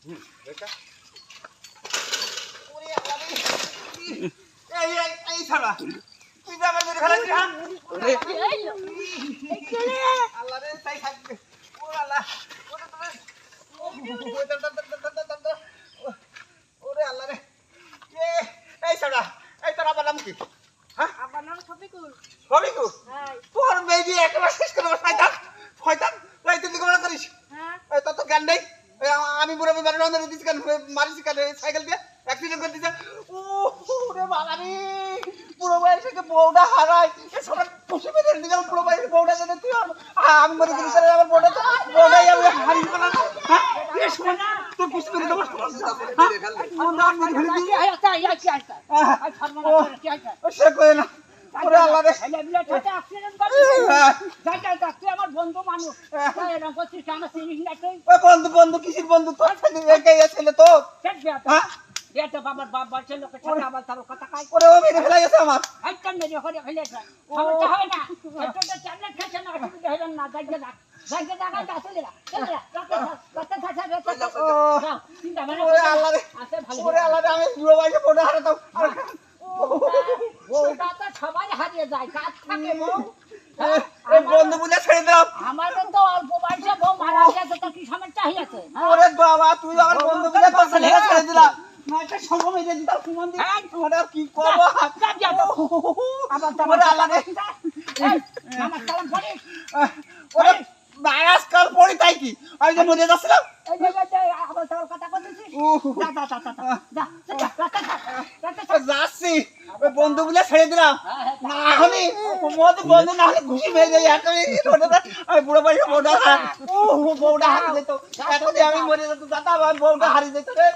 দেখা ওরে আল্লাহ রে এই ছাড়া তুই তো আমার মেরে ফেলাছিস হ্যাঁ আল্লাহ রে তাই থাকবে ও আল্লাহ ওরে আল্লাহ রে এই ছাড়া এই তোর আবার নাম কি হ্যাঁ আমার নাম শফিকুল। শফিকুল তোর বেবি একবার শেষ করে শয়তান শয়তান এই তুই কি করিস হ্যাঁ এই তোর তো জ্ঞান নেই আমি বুড়ো বাড়ি রান্না দিছি কেন মারিস কেন সাইকেল দিয়ে অ্যাক্সিডেন্ট করে দিছে ওরে বাবা রে বুড়ো বয়সে কে বউটা হারায় এ সবাই খুশি মেরে দিলাম বুড়ো বয়সে বউটা যেন তুই আমি মরে দিলি করে আমার বউটাই আমি হারিয়ে গেলাম হ্যাঁ এ শোন তোর খুশি মেরে দেবো সে কই না ওরে আল্লাহ রে আমার বন্ধু মানুষ ওই বন্ধু বন্ধু কিসের বন্ধু তোর ছেলে একাই ছেলে তো হ্যাঁ বাবার বাবা ছেলেকে সাথে আবার তার কথা কাজ ওরে ও মেরে ফেলাই গেছে আমার একদম মেরে হরে ফেলেছে সমস্যা হয় না এটা ট্যাবলেট খেছে না অসুবিধা হলো না জায়গা দাগ জায়গা দাগ আছে চলে যা রাতে থাকা চিন্তা মানে ওরে আল্লাহ রে আছে ভালো ওরে আল্লাহ রে আমি বুড়ো বয়সে বউটা হারাতাম ওটা তো সবাই হারিয়ে যায় কাজ থাকে বউ এই বন্ধু বুঝে ছেড়ে দাও আমাদের তো অল্প বয়সে বউ মারা গেছে তো কি সমস্যা হয়েছে ওরে বাবা তুই আমার বন্ধু বুঝে তোর ছেলে ছেড়ে দিলা না একটা সময় দিয়ে দিতাম সুমন দি ওরে আর কি করব ওরে আল্লাহ রে আমার সালাম পড়ে ওরে আজকাল পড়ি তাই কি আমি যে মরে যাচ্ছিলাম এই যে আবার তোর কথা বলছিস যা যাচ্ছি ওই বন্ধু বুঝে ছেড়ে দিলাম না এখনই বন্ধু না হলে খুশি হয়ে যাই আমি বুড়ো বয়সে বউটা হারিয়ে যেত এখনই আমি মরে যেত দাদা আমার বউটা হারিয়ে যেত রে